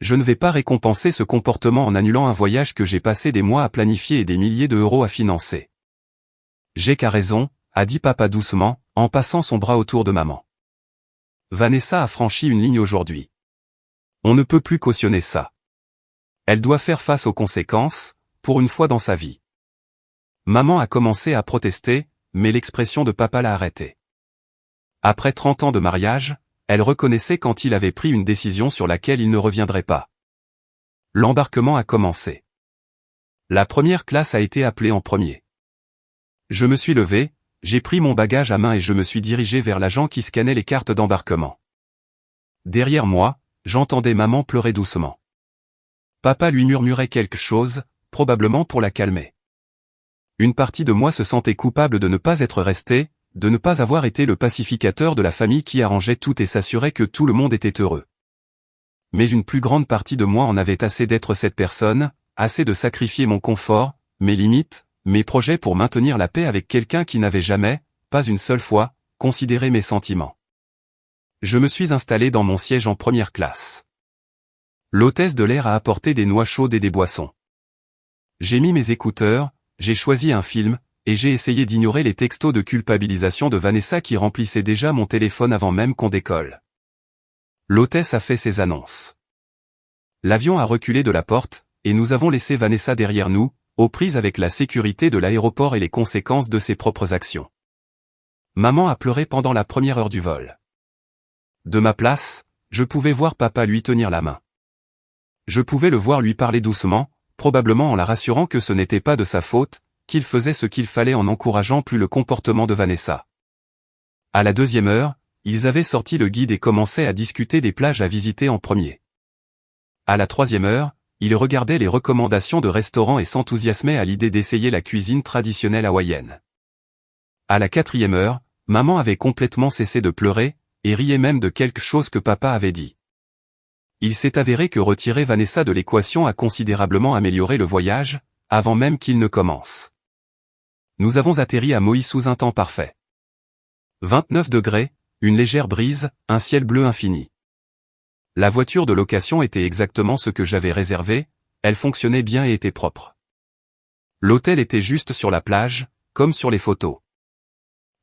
Je ne vais pas récompenser ce comportement en annulant un voyage que j'ai passé des mois à planifier et des milliers d'euros à financer. Jake a raison, a dit papa doucement, en passant son bras autour de maman. Vanessa a franchi une ligne aujourd'hui. On ne peut plus cautionner ça. Elle doit faire face aux conséquences, pour une fois dans sa vie. Maman a commencé à protester, mais l'expression de papa l'a arrêtée. Après 30 ans de mariage, elle reconnaissait quand il avait pris une décision sur laquelle il ne reviendrait pas. L'embarquement a commencé. La première classe a été appelée en premier. Je me suis levé, j'ai pris mon bagage à main et je me suis dirigé vers l'agent qui scannait les cartes d'embarquement. Derrière moi, j'entendais maman pleurer doucement. Papa lui murmurait quelque chose, probablement pour la calmer. Une partie de moi se sentait coupable de ne pas être resté, de ne pas avoir été le pacificateur de la famille qui arrangeait tout et s'assurait que tout le monde était heureux. Mais une plus grande partie de moi en avait assez d'être cette personne, assez de sacrifier mon confort, mes limites, mes projets pour maintenir la paix avec quelqu'un qui n'avait jamais, pas une seule fois, considéré mes sentiments. Je me suis installé dans mon siège en première classe. L'hôtesse de l'air a apporté des noix chaudes et des boissons. J'ai mis mes écouteurs, j'ai choisi un film, et j'ai essayé d'ignorer les textos de culpabilisation de Vanessa qui remplissaient déjà mon téléphone avant même qu'on décolle. L'hôtesse a fait ses annonces. L'avion a reculé de la porte, et nous avons laissé Vanessa derrière nous, aux prises avec la sécurité de l'aéroport et les conséquences de ses propres actions. Maman a pleuré pendant la première heure du vol. De ma place, je pouvais voir papa lui tenir la main. Je pouvais le voir lui parler doucement, probablement en la rassurant que ce n'était pas de sa faute, qu'il faisait ce qu'il fallait en n'encourageant plus le comportement de Vanessa. À la deuxième heure, ils avaient sorti le guide et commençaient à discuter des plages à visiter en premier. À la troisième heure, ils regardaient les recommandations de restaurants et s'enthousiasmaient à l'idée d'essayer la cuisine traditionnelle hawaïenne. À la quatrième heure, maman avait complètement cessé de pleurer, et riait même de quelque chose que papa avait dit. Il s'est avéré que retirer Vanessa de l'équation a considérablement amélioré le voyage, avant même qu'il ne commence. Nous avons atterri à Maui sous un temps parfait. 29 degrés, une légère brise, un ciel bleu infini. La voiture de location était exactement ce que j'avais réservé, elle fonctionnait bien et était propre. L'hôtel était juste sur la plage, comme sur les photos.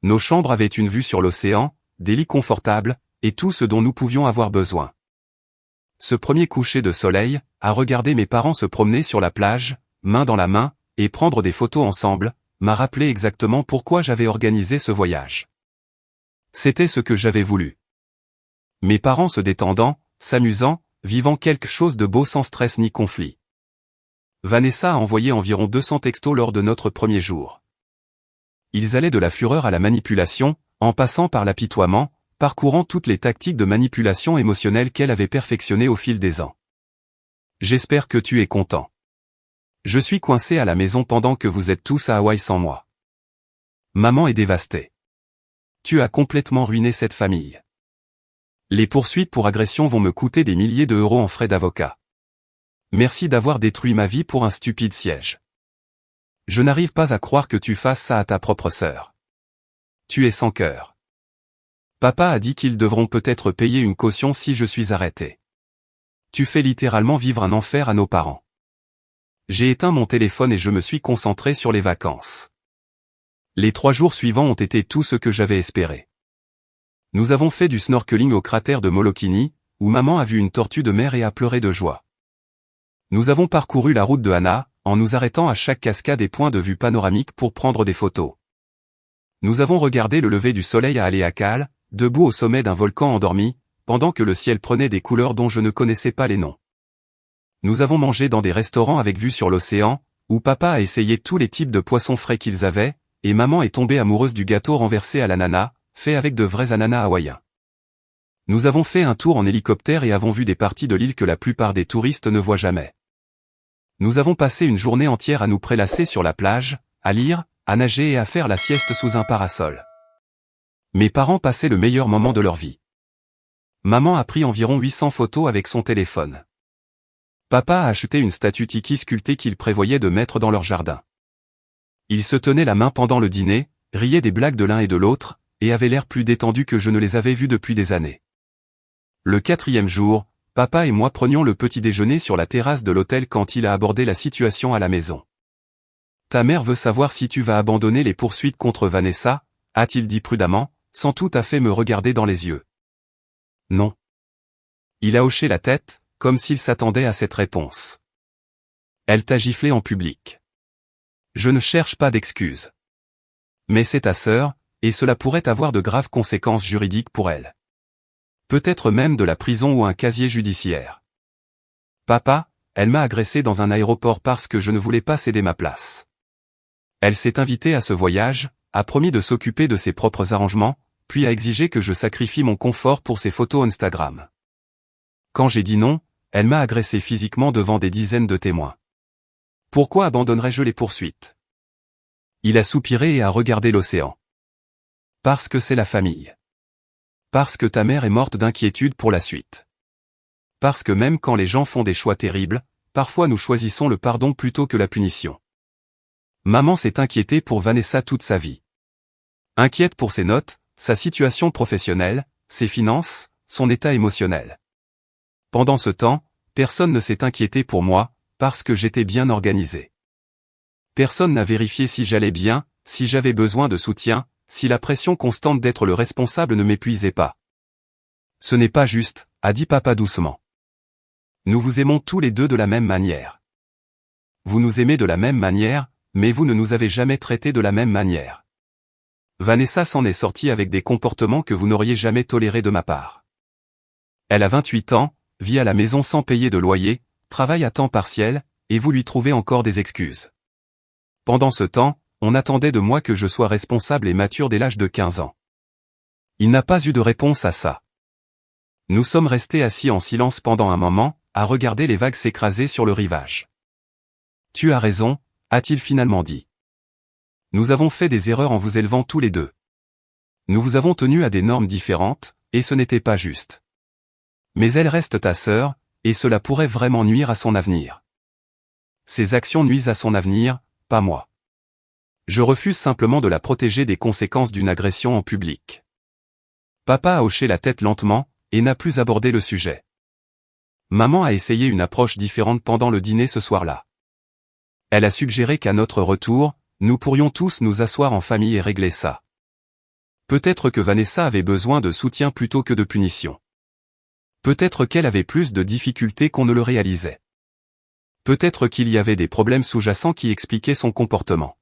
Nos chambres avaient une vue sur l'océan, des lits confortables, et tout ce dont nous pouvions avoir besoin. Ce premier coucher de soleil, à regarder mes parents se promener sur la plage, main dans la main, et prendre des photos ensemble, m'a rappelé exactement pourquoi j'avais organisé ce voyage. C'était ce que j'avais voulu. Mes parents se détendant, s'amusant, vivant quelque chose de beau sans stress ni conflit. Vanessa a envoyé environ 200 textos lors de notre premier jour. Ils allaient de la fureur à la manipulation, en passant par l'apitoiement, parcourant toutes les tactiques de manipulation émotionnelle qu'elle avait perfectionnées au fil des ans. J'espère que tu es content. Je suis coincé à la maison pendant que vous êtes tous à Hawaï sans moi. Maman est dévastée. Tu as complètement ruiné cette famille. Les poursuites pour agression vont me coûter des milliers d'euros en frais d'avocat. Merci d'avoir détruit ma vie pour un stupide siège. Je n'arrive pas à croire que tu fasses ça à ta propre sœur. Tu es sans cœur. Papa a dit qu'ils devront peut-être payer une caution si je suis arrêté. Tu fais littéralement vivre un enfer à nos parents. J'ai éteint mon téléphone et je me suis concentré sur les vacances. Les 3 jours suivants ont été tout ce que j'avais espéré. Nous avons fait du snorkeling au cratère de Molokini, où maman a vu une tortue de mer et a pleuré de joie. Nous avons parcouru la route de Hana, en nous arrêtant à chaque cascade et point de vue panoramique pour prendre des photos. Nous avons regardé le lever du soleil à Haleakala, debout au sommet d'un volcan endormi, pendant que le ciel prenait des couleurs dont je ne connaissais pas les noms. Nous avons mangé dans des restaurants avec vue sur l'océan, où papa a essayé tous les types de poissons frais qu'ils avaient, et maman est tombée amoureuse du gâteau renversé à l'ananas, fait avec de vrais ananas hawaïens. Nous avons fait un tour en hélicoptère et avons vu des parties de l'île que la plupart des touristes ne voient jamais. Nous avons passé une journée entière à nous prélasser sur la plage, à lire, à nager et à faire la sieste sous un parasol. Mes parents passaient le meilleur moment de leur vie. Maman a pris environ 800 photos avec son téléphone. Papa a acheté une statue Tiki sculptée qu'il prévoyait de mettre dans leur jardin. Ils se tenaient la main pendant le dîner, riaient des blagues de l'un et de l'autre, et avaient l'air plus détendus que je ne les avais vus depuis des années. Le 4e jour, papa et moi prenions le petit déjeuner sur la terrasse de l'hôtel quand il a abordé la situation à la maison. Ta mère veut savoir si tu vas abandonner les poursuites contre Vanessa, a-t-il dit prudemment, sans tout à fait me regarder dans les yeux. Non. Il a hoché la tête, comme s'il s'attendait à cette réponse. Elle t'a giflé en public. Je ne cherche pas d'excuses. Mais c'est ta sœur, et cela pourrait avoir de graves conséquences juridiques pour elle. Peut-être même de la prison ou un casier judiciaire. Papa, elle m'a agressé dans un aéroport parce que je ne voulais pas céder ma place. Elle s'est invitée à ce voyage, a promis de s'occuper de ses propres arrangements, puis a exigé que je sacrifie mon confort pour ses photos Instagram. Quand j'ai dit non, elle m'a agressé physiquement devant des dizaines de témoins. Pourquoi abandonnerais-je les poursuites? Il a soupiré et a regardé l'océan. Parce que c'est la famille. Parce que ta mère est morte d'inquiétude pour la suite. Parce que même quand les gens font des choix terribles, parfois nous choisissons le pardon plutôt que la punition. Maman s'est inquiétée pour Vanessa toute sa vie. Inquiète pour ses notes, sa situation professionnelle, ses finances, son état émotionnel. Pendant ce temps, personne ne s'est inquiété pour moi, parce que j'étais bien organisé. Personne n'a vérifié si j'allais bien, si j'avais besoin de soutien, si la pression constante d'être le responsable ne m'épuisait pas. Ce n'est pas juste, a dit papa doucement. Nous vous aimons tous les deux de la même manière. Vous nous aimez de la même manière, mais vous ne nous avez jamais traités de la même manière. Vanessa s'en est sortie avec des comportements que vous n'auriez jamais tolérés de ma part. Elle a 28 ans, vit à la maison sans payer de loyer, travaille à temps partiel, et vous lui trouvez encore des excuses. Pendant ce temps, on attendait de moi que je sois responsable et mature dès l'âge de 15 ans. Il n'a pas eu de réponse à ça. Nous sommes restés assis en silence pendant un moment, à regarder les vagues s'écraser sur le rivage. Tu as raison, a-t-il finalement dit. Nous avons fait des erreurs en vous élevant tous les deux. Nous vous avons tenus à des normes différentes, et ce n'était pas juste. Mais elle reste ta sœur, et cela pourrait vraiment nuire à son avenir. Ses actions nuisent à son avenir, pas moi. Je refuse simplement de la protéger des conséquences d'une agression en public. Papa a hoché la tête lentement, et n'a plus abordé le sujet. Maman a essayé une approche différente pendant le dîner ce soir-là. Elle a suggéré qu'à notre retour, nous pourrions tous nous asseoir en famille et régler ça. Peut-être que Vanessa avait besoin de soutien plutôt que de punition. Peut-être qu'elle avait plus de difficultés qu'on ne le réalisait. Peut-être qu'il y avait des problèmes sous-jacents qui expliquaient son comportement.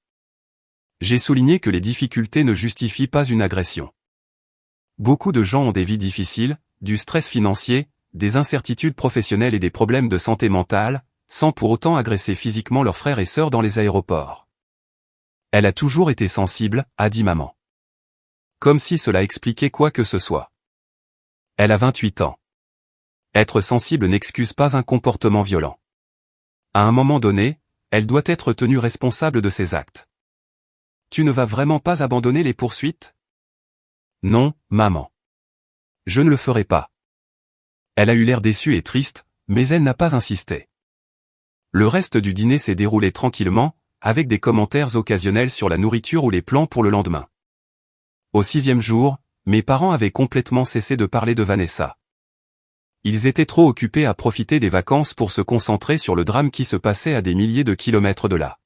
J'ai souligné que les difficultés ne justifient pas une agression. Beaucoup de gens ont des vies difficiles, du stress financier, des incertitudes professionnelles et des problèmes de santé mentale, sans pour autant agresser physiquement leurs frères et sœurs dans les aéroports. Elle a toujours été sensible, a dit maman. Comme si cela expliquait quoi que ce soit. Elle a 28 ans. Être sensible n'excuse pas un comportement violent. À un moment donné, elle doit être tenue responsable de ses actes. Tu ne vas vraiment pas abandonner les poursuites? Non, maman. Je ne le ferai pas. Elle a eu l'air déçue et triste, mais elle n'a pas insisté. Le reste du dîner s'est déroulé tranquillement, avec des commentaires occasionnels sur la nourriture ou les plans pour le lendemain. Au 6e jour, mes parents avaient complètement cessé de parler de Vanessa. Ils étaient trop occupés à profiter des vacances pour se concentrer sur le drame qui se passait à des milliers de kilomètres de là.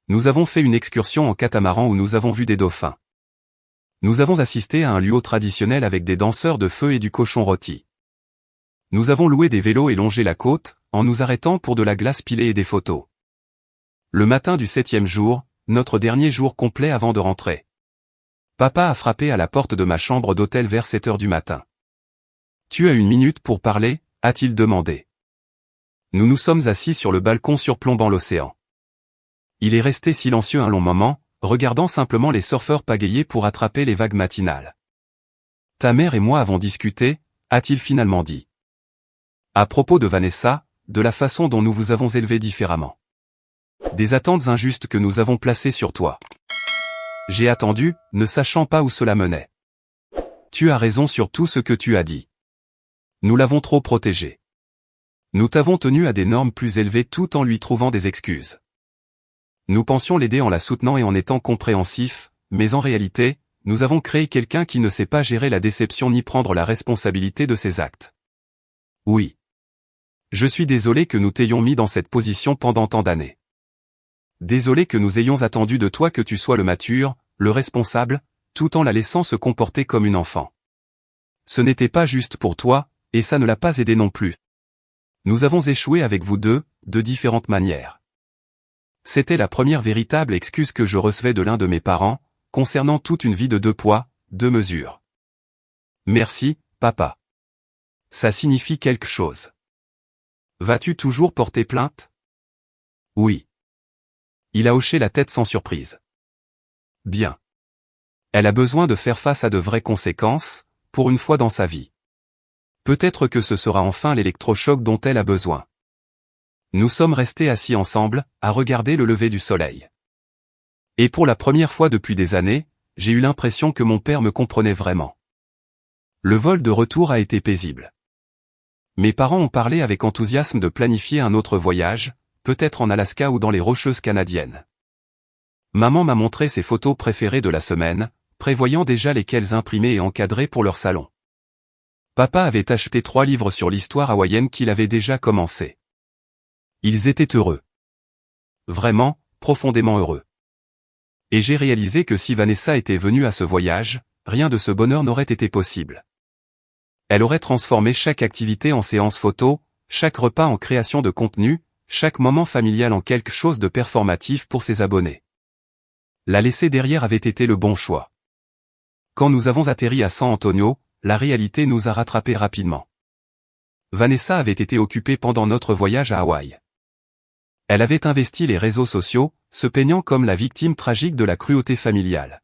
Nous avons fait une excursion en catamaran où nous avons vu des dauphins. Nous avons assisté à un luau traditionnel avec des danseurs de feu et du cochon rôti. Nous avons loué des vélos et longé la côte, en nous arrêtant pour de la glace pilée et des photos. Le matin du 7e jour, notre dernier jour complet avant de rentrer. Papa a frappé à la porte de ma chambre d'hôtel vers 7 heures du matin. « Tu as une minute pour parler ?» a-t-il demandé. Nous nous sommes assis sur le balcon surplombant l'océan. Il est resté silencieux un long moment, regardant simplement les surfeurs pagayer pour attraper les vagues matinales. Ta mère et moi avons discuté, a-t-il finalement dit. À propos de Vanessa, de la façon dont nous vous avons élevé différemment. Des attentes injustes que nous avons placées sur toi. J'ai attendu, ne sachant pas où cela menait. Tu as raison sur tout ce que tu as dit. Nous l'avons trop protégée. Nous t'avons tenu à des normes plus élevées tout en lui trouvant des excuses. Nous pensions l'aider en la soutenant et en étant compréhensifs, mais en réalité, nous avons créé quelqu'un qui ne sait pas gérer la déception ni prendre la responsabilité de ses actes. Oui. Je suis désolé que nous t'ayons mis dans cette position pendant tant d'années. Désolé que nous ayons attendu de toi que tu sois le mature, le responsable, tout en la laissant se comporter comme une enfant. Ce n'était pas juste pour toi, et ça ne l'a pas aidé non plus. Nous avons échoué avec vous deux, de différentes manières. C'était la première véritable excuse que je recevais de l'un de mes parents, concernant toute une vie de 2 poids, 2 mesures. Merci, papa. Ça signifie quelque chose. Vas-tu toujours porter plainte? Oui. Il a hoché la tête sans surprise. Bien. Elle a besoin de faire face à de vraies conséquences, pour une fois dans sa vie. Peut-être que ce sera enfin l'électrochoc dont elle a besoin. Nous sommes restés assis ensemble, à regarder le lever du soleil. Et pour la première fois depuis des années, j'ai eu l'impression que mon père me comprenait vraiment. Le vol de retour a été paisible. Mes parents ont parlé avec enthousiasme de planifier un autre voyage, peut-être en Alaska ou dans les Rocheuses canadiennes. Maman m'a montré ses photos préférées de la semaine, prévoyant déjà lesquelles imprimer et encadrer pour leur salon. Papa avait acheté 3 livres sur l'histoire hawaïenne qu'il avait déjà commencé. Ils étaient heureux. Vraiment, profondément heureux. Et j'ai réalisé que si Vanessa était venue à ce voyage, rien de ce bonheur n'aurait été possible. Elle aurait transformé chaque activité en séance photo, chaque repas en création de contenu, chaque moment familial en quelque chose de performatif pour ses abonnés. La laisser derrière avait été le bon choix. Quand nous avons atterri à San Antonio, la réalité nous a rattrapés rapidement. Vanessa avait été occupée pendant notre voyage à Hawaï. Elle avait investi les réseaux sociaux, se peignant comme la victime tragique de la cruauté familiale.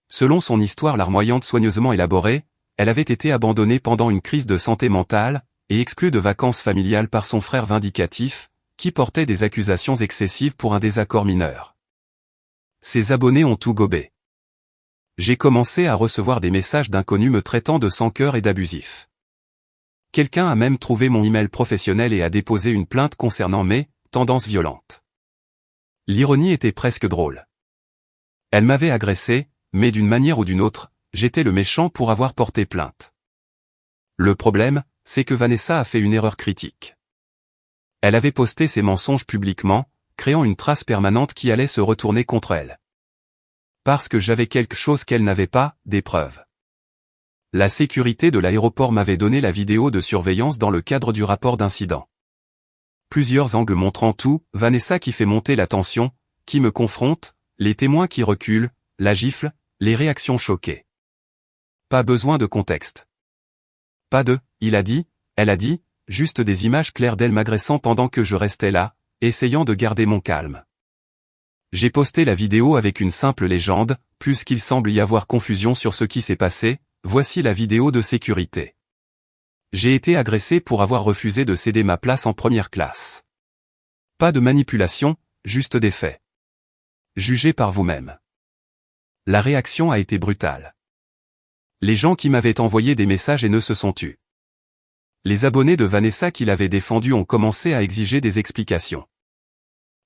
Selon son histoire larmoyante soigneusement élaborée, elle avait été abandonnée pendant une crise de santé mentale, et exclue de vacances familiales par son frère vindicatif, qui portait des accusations excessives pour un désaccord mineur. Ses abonnés ont tout gobé. J'ai commencé à recevoir des messages d'inconnus me traitant de sans-cœur et d'abusif. Quelqu'un a même trouvé mon email professionnel et a déposé une plainte concernant mes tendances violentes. L'ironie était presque drôle. Elle m'avait agressé, mais d'une manière ou d'une autre, j'étais le méchant pour avoir porté plainte. Le problème, c'est que Vanessa a fait une erreur critique. Elle avait posté ses mensonges publiquement, créant une trace permanente qui allait se retourner contre elle. Parce que j'avais quelque chose qu'elle n'avait pas, des preuves. La sécurité de l'aéroport m'avait donné la vidéo de surveillance dans le cadre du rapport d'incident. Plusieurs angles montrant tout, Vanessa qui fait monter la tension, qui me confronte, les témoins qui reculent, la gifle, les réactions choquées. Pas besoin de contexte. Pas de, il a dit, elle a dit, juste des images claires d'elle m'agressant pendant que je restais là, essayant de garder mon calme. J'ai posté la vidéo avec une simple légende, plus qu'il semble y avoir confusion sur ce qui s'est passé, voici la vidéo de sécurité. J'ai été agressé pour avoir refusé de céder ma place en première classe. Pas de manipulation, juste des faits. Jugez par vous-même. La réaction a été brutale. Les gens qui m'avaient envoyé des messages haineux se sont tus. Les abonnés de Vanessa qui l'avaient défendu ont commencé à exiger des explications.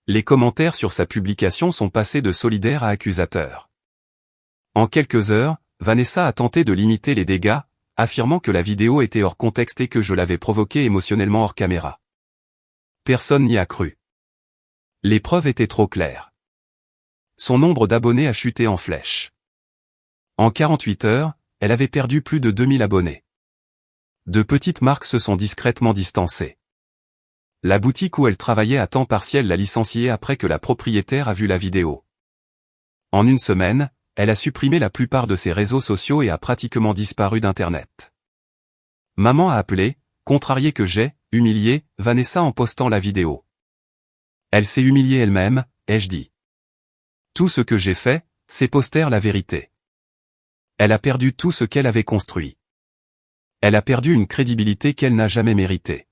Les commentaires sur sa publication sont passés de solidaires à accusateurs. En quelques heures, Vanessa a tenté de limiter les dégâts, affirmant que la vidéo était hors contexte et que je l'avais provoquée émotionnellement hors caméra. Personne n'y a cru. Les preuves étaient trop claires. Son nombre d'abonnés a chuté en flèche. En 48 heures, elle avait perdu plus de 2000 abonnés. De petites marques se sont discrètement distancées. La boutique où elle travaillait à temps partiel l'a licenciée après que la propriétaire a vu la vidéo. En une semaine, elle a supprimé la plupart de ses réseaux sociaux et a pratiquement disparu d'Internet. Maman a appelé, contrariée que j'ai humilié Vanessa en postant la vidéo. Elle s'est humiliée elle-même, ai-je dit. Tout ce que j'ai fait, c'est poster la vérité. Elle a perdu tout ce qu'elle avait construit. Elle a perdu une crédibilité qu'elle n'a jamais méritée.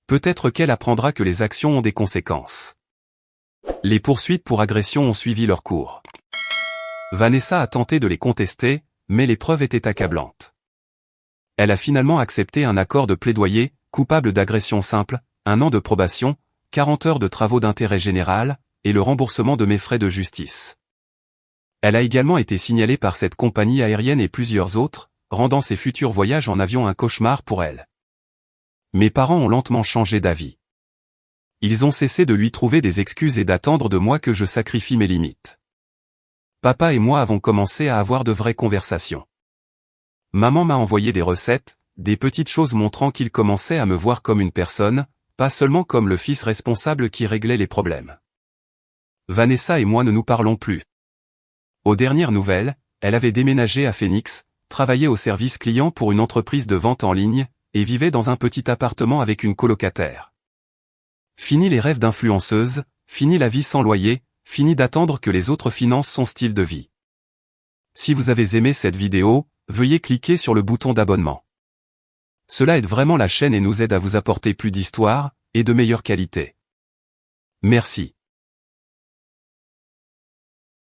Peut-être qu'elle apprendra que les actions ont des conséquences. Les poursuites pour agression ont suivi leur cours. Vanessa a tenté de les contester, mais les preuves étaient accablantes. Elle a finalement accepté un accord de plaidoyer, coupable d'agression simple, 1 an de probation, 40 heures de travaux d'intérêt général, et le remboursement de mes frais de justice. Elle a également été signalée par cette compagnie aérienne et plusieurs autres, rendant ses futurs voyages en avion un cauchemar pour elle. Mes parents ont lentement changé d'avis. Ils ont cessé de lui trouver des excuses et d'attendre de moi que je sacrifie mes limites. Papa et moi avons commencé à avoir de vraies conversations. Maman m'a envoyé des recettes, des petites choses montrant qu'il commençait à me voir comme une personne, pas seulement comme le fils responsable qui réglait les problèmes. Vanessa et moi ne nous parlons plus. Aux dernières nouvelles, elle avait déménagé à Phoenix, travaillait au service client pour une entreprise de vente en ligne, et vivait dans un petit appartement avec une colocataire. Fini les rêves d'influenceuse, fini la vie sans loyer, fini d'attendre que les autres financent son style de vie. Si vous avez aimé cette vidéo, veuillez cliquer sur le bouton d'abonnement. Cela aide vraiment la chaîne et nous aide à vous apporter plus d'histoires, et de meilleure qualité. Merci.